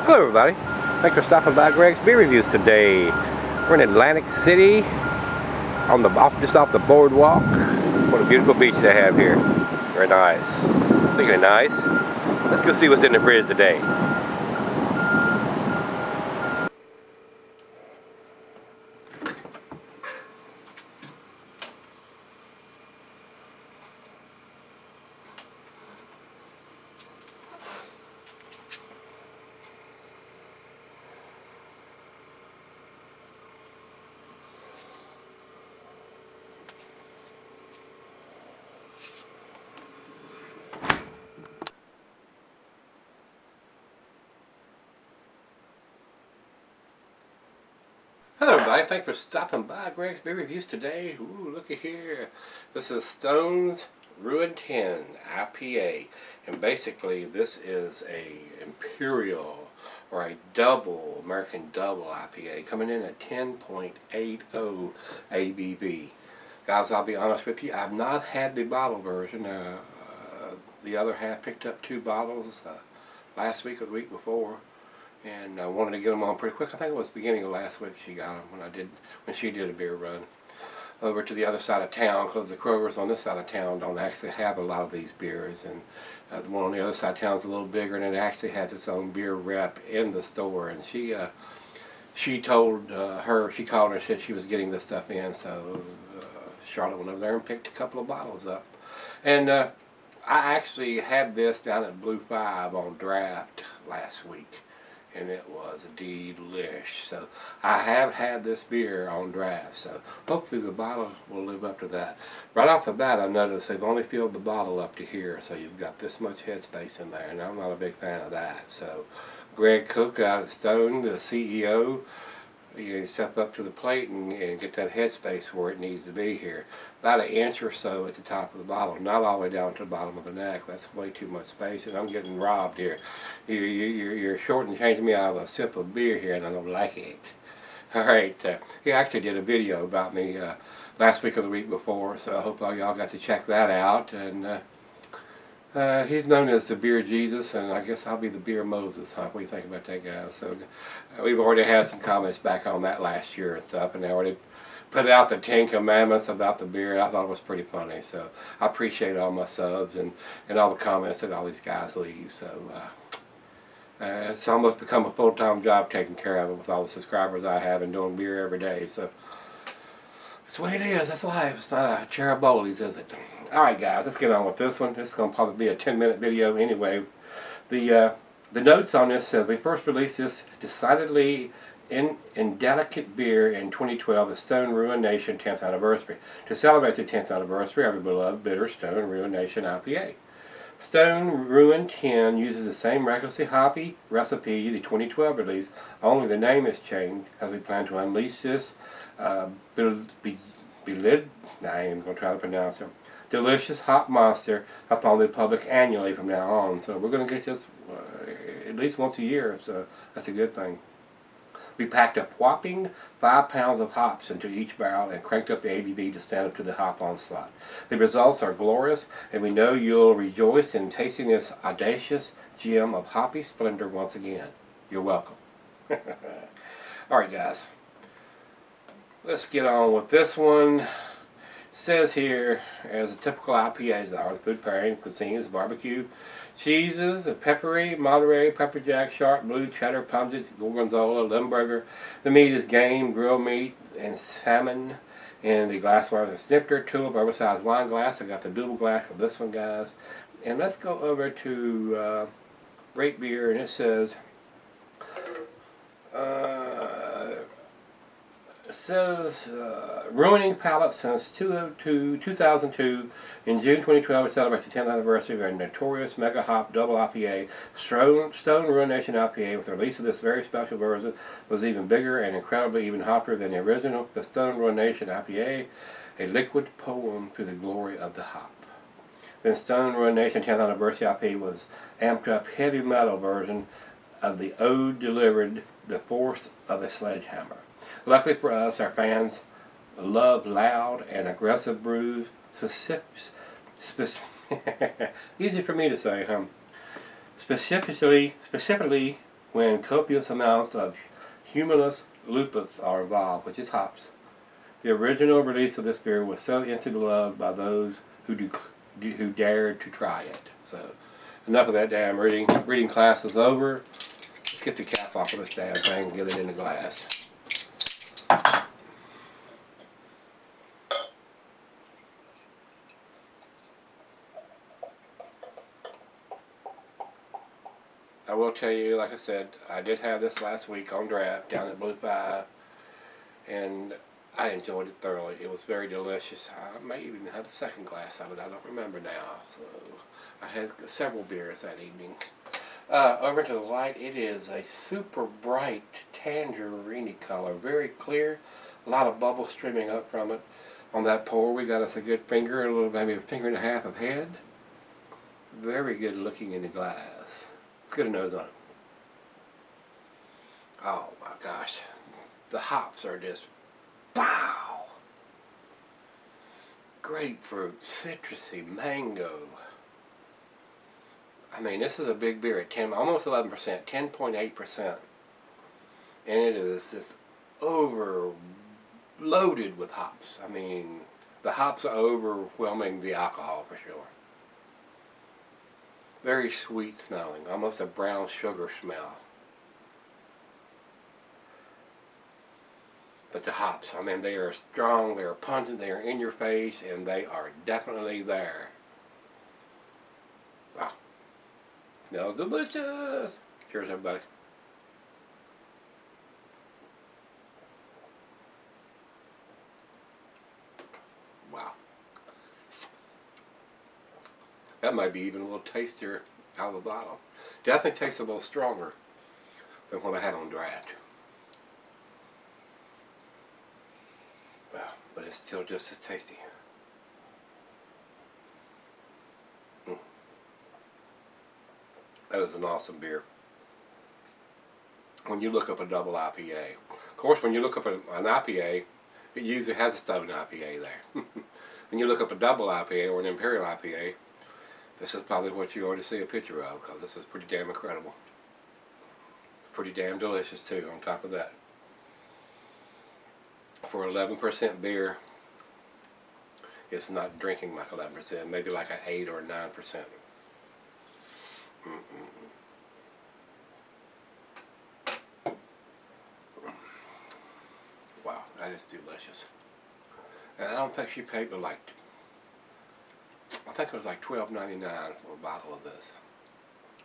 Hello everybody, thanks for stopping by Gregsbeerreviews today. We're in Atlantic City, just off the boardwalk. What a beautiful beach they have here. Very nice. Speaking of nice, let's go see what's in the fridge today. Hello everybody, thanks for stopping by Gregsbeerreviews today. Ooh, looky here. This is Stone's Ruin 10 IPA. And basically this is a Imperial or a double, American double IPA coming in at 10.80 ABV. Guys, I'll be honest with you, I've not had the bottle version. The other half picked up 2 bottles last week or the week before. And I wanted to get them on pretty quick. I think it was the beginning of last week she got them when she did a beer run over to the other side of town, because the Kroger's on this side of town don't actually have a lot of these beers, and the one on the other side of town is a little bigger, and it actually has its own beer rep in the store. And she told she called her and said she was getting this stuff in, so Charlotte went over there and picked a couple of bottles up. And I actually had this down at Blue 5 on draft last week, and it was delish. So I have had this beer on draft, so hopefully the bottle will live up to that. Right off the bat, I noticed they've only filled the bottle up to here, so you've got this much headspace in there, and I'm not a big fan of that. So Greg Cook out at Stone, the CEO, you step up to the plate and get that headspace where it needs to be here. About an inch or so at the top of the bottle, not all the way down to the bottom of the neck. That's way too much space, and I'm getting robbed here. You're shortchanging me out of a sip of beer here, and I don't like it. Alright, he actually did a video about me last week or the week before, so I hope all y'all got to check that out. And he's known as the Beer Jesus, and I guess I'll be the Beer Moses, huh? What do you think about that, guy? So we've already had some comments back on that last year and stuff, and they already put out the 10 Commandments about the beer. I thought it was pretty funny, so I appreciate all my subs and all the comments that all these guys leave. So it's almost become a full-time job taking care of it with all the subscribers I have and doing beer every day. So that's the way it is. That's life. It's not a Charibolis, is it? Alright guys, let's get on with this one. This is going to probably be a 10-minute video anyway. The notes on this says, we first released this decidedly indelicate beer in 2012, the Stone Ruin Nation 10th anniversary. To celebrate the 10th anniversary of our beloved bitter Stone Ruin Nation IPA. Stone Ruin 10 uses the same recklessly hoppy recipe the 2012 release, only the name has changed, as we plan to unleash this I ain't even going to try to pronounce it, delicious hop monster upon the public annually from now on. So we're going to get this at least once a year, so that's a good thing. We packed a whopping 5 pounds of hops into each barrel and cranked up the ABV to stand up to the hop onslaught. The results are glorious, and we know you'll rejoice in tasting this audacious gem of hoppy splendor once again. You're welcome. Alright guys, let's get on with this one. It says here, as a typical IPAs are, the food pairing cuisine is barbecue, cheeses, peppery, Monterey, pepper jack, sharp blue, cheddar, pungent, gorgonzola, limburger. The meat is game, grilled meat, and salmon. And the glassware is a snifter, tulip, oversized wine glass. I got the double glass for this one, guys. And let's go over to Rate Beer, and it says, ruining palate since 2002. In June 2012, we celebrate the 10th anniversary of our notorious Mega Hop Double IPA. Stone Ruin Nation IPA, with the release of this very special version, was even bigger and incredibly even hoppier than the original. The Stone Ruin Nation IPA, a liquid poem to the glory of the hop. Then Stone Ruin Nation 10th anniversary IPA was amped up heavy metal version of the ode delivered the force of a sledgehammer. Luckily for us, our fans love loud and aggressive brews, easy for me to say, specifically when copious amounts of humulus lupus are involved, which is hops. The original release of this beer was so instantly beloved by those who dared to try it. So, enough of that damn reading. Reading class is over. Let's get the cap off of this damn thing and get it in the glass. I will tell you, like I said, I did have this last week on draft down at Blue 5, and I enjoyed it thoroughly. It was very delicious. I may even have a second glass of it. I don't remember now. So I had several beers that evening. Over to the light, it is a super bright tangerine color, very clear. A lot of bubbles streaming up from it. On that pour, we got us a good finger, maybe a finger and a half of head. Very good looking in the glass. Let's get a nose on it. Oh my gosh, the hops are just wow! Grapefruit, citrusy, mango. I mean, this is a big beer at 10, almost 11%, 10.8%. And it is just overloaded with hops. I mean, the hops are overwhelming the alcohol for sure. Very sweet smelling, almost a brown sugar smell. But the hops, I mean, they are strong, they are pungent, they are in your face, and they are definitely there. Wow. Smells delicious. Cheers, everybody. Wow. That might be even a little tastier out of the bottle. Definitely tastes a little stronger than what I had on draft. Wow, but it's still just as tasty. That is an awesome beer. When you look up a double IPA, of course, when you look up an IPA, it usually has a Stone IPA there. When you look up a double IPA or an Imperial IPA, this is probably what you ought to see a picture of, because this is pretty damn incredible. It's pretty damn delicious too, on top of that. For 11% beer, it's not drinking like 11%, maybe like an 8 or 9%. Wow, that is delicious. And I don't think she paid but like, I think it was like $12.99 for a bottle of this.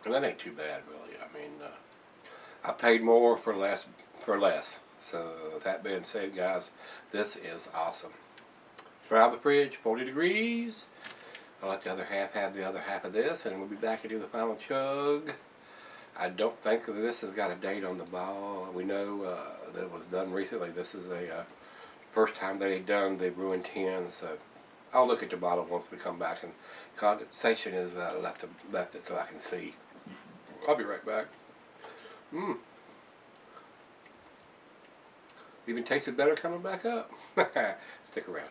And that ain't too bad, really. I mean, I paid more for less. So that being said, guys, this is awesome. Try out the fridge, 40 degrees. I'll let the other half have the other half of this, and we'll be back to do the final chug. I don't think that this has got a date on the bottle. We know that it was done recently. This is a first time that they've done the Brewing 10, so I'll look at the bottle once we come back, and condensation is left it so I can see. I'll be right back. Even tasted better coming back up. Stick around.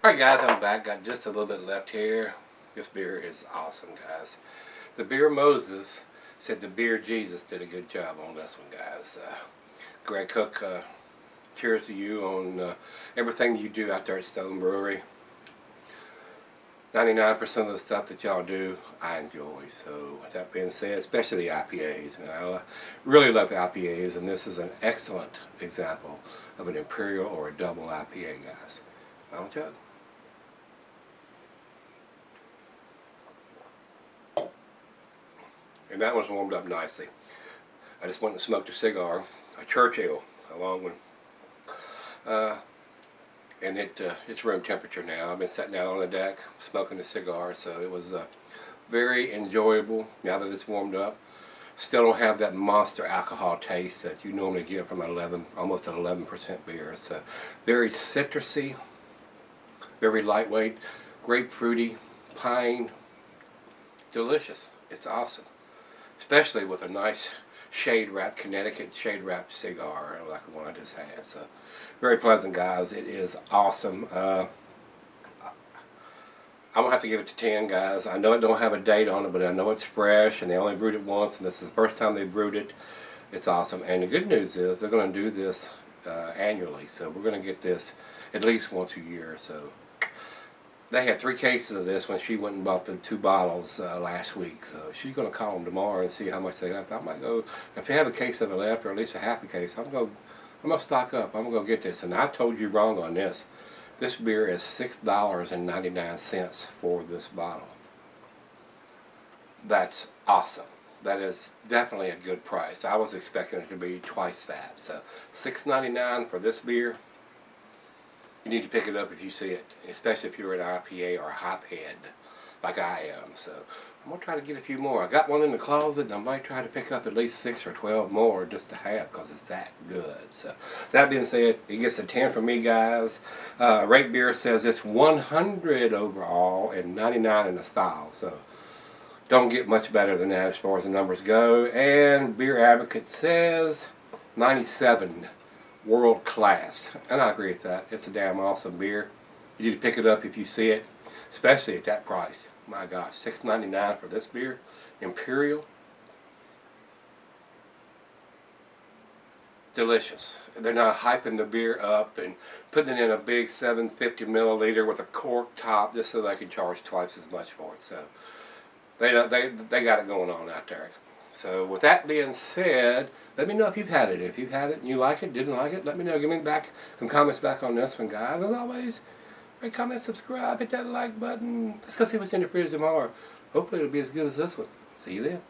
Alright guys, I'm back. Got just a little bit left here. This beer is awesome, guys. The Beer Moses said the Beer Jesus did a good job on this one, guys. Greg Cook, cheers to you on everything you do out there at Stone Brewery. 99% of the stuff that y'all do, I enjoy. So with that being said, especially the IPAs. And I really love the IPAs, and this is an excellent example of an Imperial or a double IPA, guys. Final chug. And that one's warmed up nicely. I just went and smoked a cigar, a Churchill, a long one. And it's room temperature now. I've been sitting out on the deck smoking a cigar, so it was very enjoyable now that it's warmed up. Still don't have that monster alcohol taste that you normally get from almost an 11% beer. It's very citrusy, very lightweight, grapefruity, pine, delicious. It's awesome, especially with a nice shade-wrapped, Connecticut shade-wrapped cigar like the one I just had. So very pleasant, guys. It is awesome. I'm going to have to give it to 10, guys. I know it don't have a date on it, but I know it's fresh, and they only brewed it once, and this is the first time they brewed it. It's awesome. And the good news is they're going to do this annually, so we're going to get this at least once a year. So they had 3 cases of this when she went and bought the 2 bottles last week. So she's going to call them tomorrow and see how much they left. I might go, if they have a case of it left, or at least a half a case, I'm going to stock up. I'm going to go get this. And I told you wrong on this. This beer is $6.99 for this bottle. That's awesome. That is definitely a good price. I was expecting it to be twice that. So $6.99 for this beer. You need to pick it up if you see it, especially if you're an IPA or a hophead like I am. So I'm going to try to get a few more. I got one in the closet, and I might try to pick up at least 6 or 12 more just to have, because it's that good. So that being said, it gets a 10 for me, guys. Rate Beer says it's 100 overall and 99 in the style. So don't get much better than that as far as the numbers go. And Beer Advocate says 97. World class. And I agree with that. It's a damn awesome beer. You need to pick it up if you see it, especially at that price. My gosh, $6.99 for this beer. Imperial. Delicious. They're not hyping the beer up and putting it in a big 750 milliliter with a cork top just so they can charge twice as much for it. So they got it going on out there. So with that being said, let me know if you've had it. If you've had it and you like it, didn't like it, let me know. Give me back some comments back on this one, guys. As always, rate, comment, subscribe, hit that like button. Let's go see what's in the fridge tomorrow. Hopefully it'll be as good as this one. See you then.